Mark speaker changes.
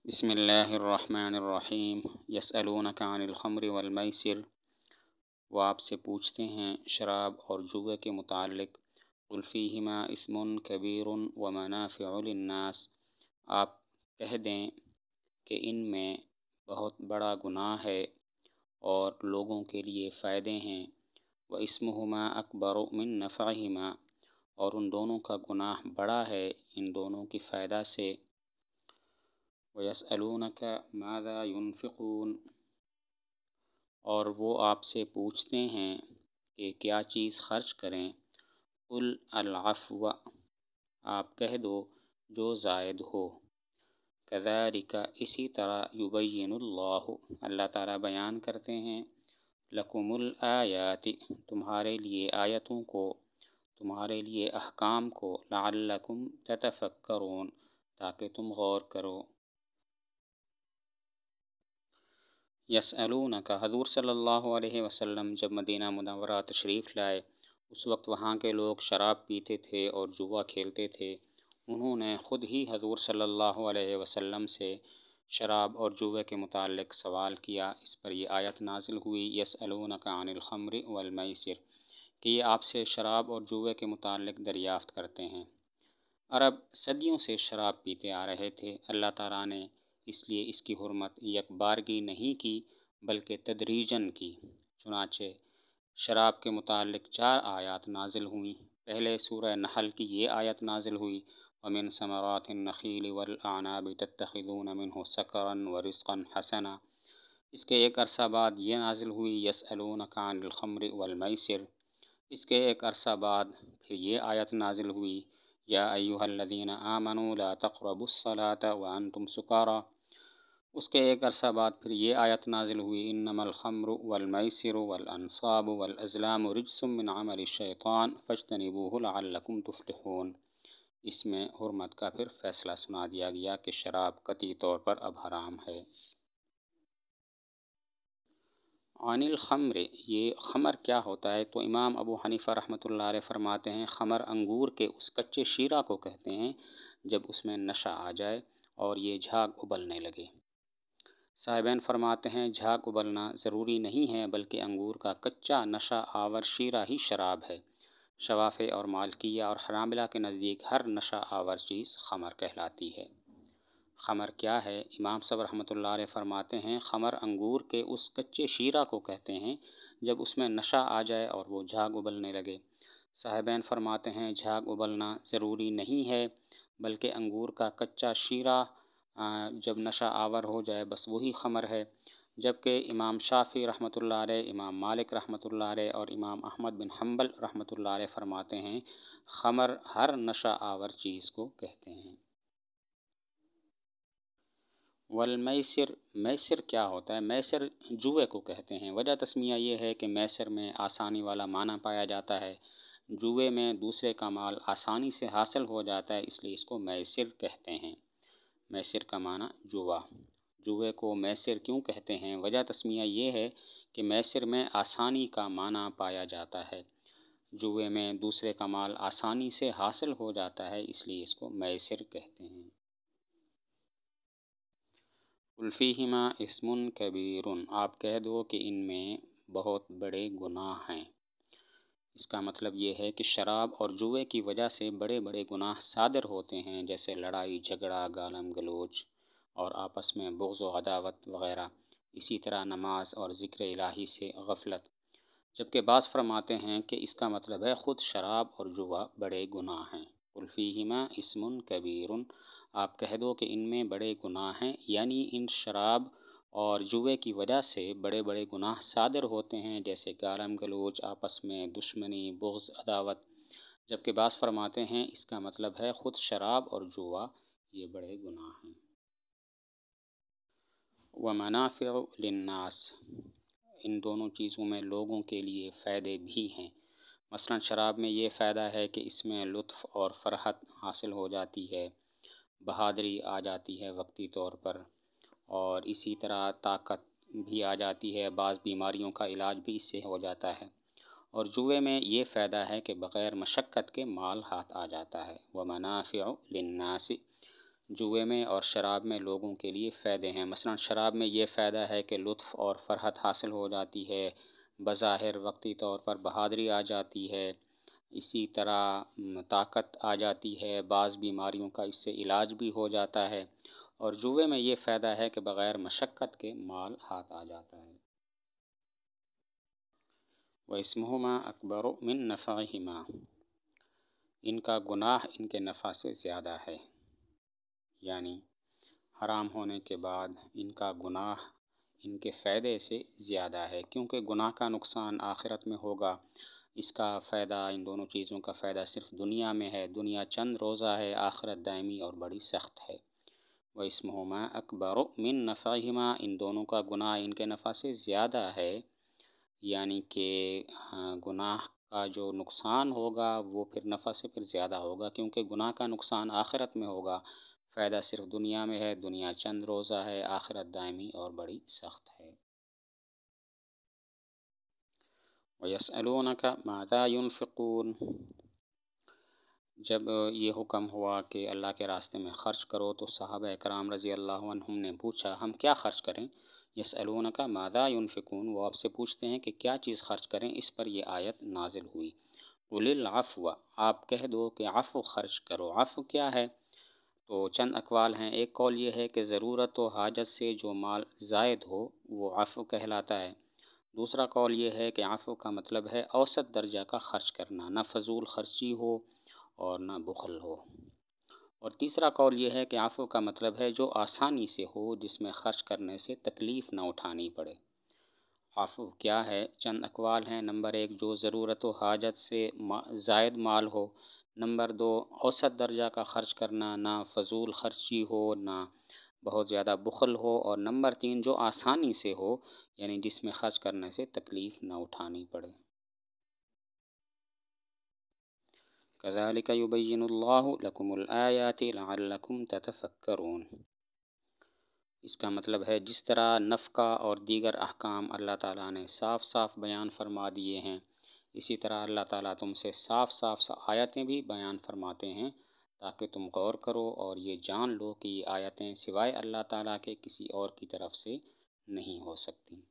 Speaker 1: بسم اللہ الرحمن الرحیم یسألونک عن الخمر والمیسر، وہ آپ سے پوچھتے ہیں شراب اور جوے کے متعلق۔ قل فیہما اثم کبیر ومنافع للناس، آپ کہہ دیں کہ ان میں بہت بڑا گناہ ہے اور لوگوں کے لیے فائدے ہیں۔ واسمہما اکبر من نفعہما، اور ان دونوں کا گناہ بڑا ہے ان دونوں کی فائدہ سے۔ وَيَسْأَلُونَكَ مَاذَا يُنْفِقُونَ، اور وہ آپ سے پوچھتے ہیں کہ کیا چیز خرچ کریں۔ قُلْ الْعَفْوَ، آپ کہہ دو جو زائد ہو۔ كَذَلِكَ، اسی طرح يُبَيِّنُ اللَّهُ، اللہ تعالیٰ بیان کرتے ہیں، لَكُمُ الْآيَاتِ، تمہارے لیے آیتوں کو، تمہارے لیے احکام کو، لَعَلَّكُمْ تَتَفَكَّرُونَ، تاکہ تم غور کرو۔ یسألونک، حضور صلی اللہ علیہ وسلم جب مدینہ منورہ تشریف لائے اس وقت وہاں کے لوگ شراب پیتے تھے اور جوا کھیلتے تھے۔ انہوں نے خود ہی حضور صلی اللہ علیہ وسلم سے شراب اور جوے کے متعلق سوال کیا۔ اس پر یہ آیت نازل ہوئی، یسألونک عن الخمر والمیسر، کہ یہ آپ سے شراب اور جوے کے متعلق دریافت کرتے ہیں۔ عرب صدیوں سے شراب پیتے آ رہے تھے، اللہ تعالیٰ نے اس لیے اس کی حرمت یک بارگی نہیں کی بلکہ تدریجاً کی۔ چنانچہ شراب کے متعلق 4 آیات نازل ہوئیں۔ پہلے سورہ نحل کی یہ آیت نازل ہوئی، وَمِن ثَمَرَاتِ النَّخِيلِ وَالْأَعْنَابِ تَتَّخِذُونَ مِنْهُ سَكَرًا وَرِزْقًا حَسَنًا۔ اس کے ایک عرصہ بعد یہ نازل ہوئی، یسألونک عن الخمر والمیسر۔ اس کے ایک عرصہ بعد پھر یہ آیت نازل ہوئی، یا ایھا الذین آمنوا لا تقربوا الصلاة وانتم سکارى۔ اس کے ایک عرصہ بعد پھر یہ آیت نازل ہوئی، انما الخمر والمیسر والانصاب والازلام رجس من عمل الشیطان فاجتنبوہ لعلکم تفلحون۔ اس میں حرمت کا پھر فیصلہ سنا دیا گیا کہ شراب قطعی طور پر اب حرام ہے۔ عن الخمر، یہ خمر کیا ہوتا ہے؟ تو امام ابو حنیفہ رحمۃ اللہ علیہ فرماتے ہیں خمر انگور کے اس کچے شیرہ کو کہتے ہیں جب اس میں نشہ آ جائے اور یہ جھاگ ابلنے لگے۔ صاحبین فرماتے ہیں جھاگ ابلنا ضروری نہیں ہے بلکہ انگور کا کچا نشہ آور شیرہ ہی شراب ہے۔ شوافع اور مالکیہ اور حنابلہ کے نزدیک ہر نشہ آور چیز خمر کہلاتی ہے۔ خمر کیا ہے؟ امام صاحب رحمۃ اللہ علیہ فرماتے ہیں خمر انگور کے اس کچے شیرہ کو کہتے ہیں جب اس میں نشہ آ جائے اور وہ جھاگ ابلنے لگے۔ صاحبین فرماتے ہیں جھاگ ابلنا ضروری نہیں ہے بلکہ انگور کا کچا شیرہ جب نشہ آور ہو جائے بس وہی خمر ہے۔ جبکہ امام شافعی رحمۃ اللہ علیہ، امام مالک رحمۃ اللہ علیہ اور امام احمد بن حنبل رحمۃ اللہ علیہ فرماتے ہیں خمر ہر نشہ آور چیز کو کہتے ہیں۔ والمیسر، میسر کیا ہوتا ہے؟ میسر جوے کو کہتے ہیں۔ وجہ تسمیہ یہ ہے کہ میسر میں آسانی والا معنی پایا جاتا ہے، جوے میں دوسرے کا مال آسانی سے حاصل ہو جاتا ہے، اس لیے اس کو میسر کہتے ہیں۔ میسر کا معنی جوا۔ جوے کو میسر کیوں کہتے ہیں؟ وجہ تسمیہ یہ ہے کہ میسر میں آسانی کا معنی پایا جاتا ہے، جوے میں دوسرے کا مال آسانی سے حاصل ہو جاتا ہے، اس لیے اس کو میسر کہتے ہیں۔ قل فیہما اثم کبیر، آپ کہہ دو کہ ان میں بہت بڑے گناہ ہیں۔ اس کا مطلب یہ ہے کہ شراب اور جوے کی وجہ سے بڑے بڑے گناہ صادر ہوتے ہیں، جیسے لڑائی جھگڑا، گالم گلوچ اور آپس میں بغض و عداوت وغیرہ۔ اسی طرح نماز اور ذکر الہی سے غفلت۔ جبکہ بعض فرماتے ہیں کہ اس کا مطلب ہے خود شراب اور جوا بڑے گناہ ہیں۔ قل فیہما اثم کبیر، آپ کہہ دو کہ ان میں بڑے گناہ ہیں، یعنی ان شراب اور جوے کی وجہ سے بڑے بڑے گناہ صادر ہوتے ہیں، جیسے گالم گلوچ، آپس میں دشمنی، بغض، عداوت۔ جبکہ بعض فرماتے ہیں اس کا مطلب ہے خود شراب اور جوا یہ بڑے گناہ ہیں۔ ومنافع للناس، ان دونوں چیزوں میں لوگوں کے لیے فائدے بھی ہیں۔ مثلا شراب میں یہ فائدہ ہے کہ اس میں لطف اور فرحت حاصل ہو جاتی ہے، بہادری آ جاتی ہے وقتی طور پر، اور اسی طرح طاقت بھی آ جاتی ہے، بعض بیماریوں کا علاج بھی اس سے ہو جاتا ہے۔ اور جوے میں یہ فائدہ ہے کہ بغیر مشقت کے مال ہاتھ آ جاتا ہے۔ ومنافع للناس، جوئے میں اور شراب میں لوگوں کے لیے فائدے ہیں۔ مثلا شراب میں یہ فائدہ ہے کہ لطف اور فرحت حاصل ہو جاتی ہے، بظاہر وقتی طور پر بہادری آ جاتی ہے، اسی طرح طاقت آ جاتی ہے، بعض بیماریوں کا اس سے علاج بھی ہو جاتا ہے، اور جوئے میں یہ فائدہ ہے کہ بغیر مشقت کے مال ہاتھ آ جاتا ہے۔ وَإِثْمُهُمَا أَكْبَرُ مِن نَفْعِهِمَا، ان کا گناہ ان کے نفع سے زیادہ ہے، یعنی حرام ہونے کے بعد ان کا گناہ ان کے فائدے سے زیادہ ہے، کیونکہ گناہ کا نقصان آخرت میں ہوگا، اس کا فائدہ، ان دونوں چیزوں کا فائدہ صرف دنیا میں ہے، دنیا چند روزہ ہے، آخرت دائمی اور بڑی سخت ہے۔ وَإِثْمُهُمَا أَكْبَرُ مِن نَفْعِهِمَا، ان دونوں کا گناہ ان کے نفع سے زیادہ ہے، یعنی کہ گناہ کا جو نقصان ہوگا وہ پھر نفع سے پھر زیادہ ہوگا، کیونکہ گناہ کا نقصان آخرت میں ہوگا، فائدہ صرف دنیا میں ہے، دنیا چند روزہ ہے، آخرت دائمی اور بڑی سخت ہے۔ وَيَسْأَلُونَكَ مَاذَا يُنْفِقُونَ، جب یہ حکم ہوا کہ اللہ کے راستے میں خرچ کرو تو صحابہ کرام رضی اللہ عنہم نے پوچھا ہم کیا خرچ کریں؟ یسألونک ماذا ينفقون، وہ آپ سے پوچھتے ہیں کہ کیا چیز خرچ کریں، اس پر یہ آیت نازل ہوئی۔ قل العفو، آپ کہہ دو کہ عفو خرچ کرو۔ عفو کیا ہے؟ تو چند اقوال ہیں، ایک قول یہ ہے کہ ضرورت و حاجت سے جو مال زائد ہو وہ عفو کہلاتا ہے، دوسرا قول یہ ہے کہ عفو کا مطلب ہے اوسط درجہ کا خرچ کرنا، نہ فضول خرچی ہو اور نہ بخل ہو، اور تیسرا قول یہ ہے کہ عفو کا مطلب ہے جو آسانی سے ہو، جس میں خرچ کرنے سے تکلیف نہ اٹھانی پڑے۔ عفو کیا ہے؟ چند اقوال ہیں، نمبر ایک جو ضرورت و حاجت سے زائد مال ہو، نمبر دو اوسط درجہ کا خرچ کرنا، نہ فضول خرچی ہو نہ بہت زیادہ بخل ہو، اور نمبر تین جو آسانی سے ہو، یعنی جس میں خرچ کرنے سے تکلیف نہ اٹھانی پڑے۔ كَذَلِكَ يُبَيِّنُ اللَّهُ لَكُمُ الْآيَاتِ لَعَلَّكُمْ تَتَفَكَّرُونَ، اس کا مطلب ہے جس طرح نفقہ اور دیگر احکام اللہ تعالیٰ نے صاف صاف بیان فرما دیے ہیں، اسی طرح اللہ تعالیٰ تم سے صاف صاف آیتیں بھی بیان فرماتے ہیں تاکہ تم غور کرو اور یہ جان لو کہ یہ آیتیں سوائے اللہ تعالیٰ کے کسی اور کی طرف سے نہیں ہو سکتی۔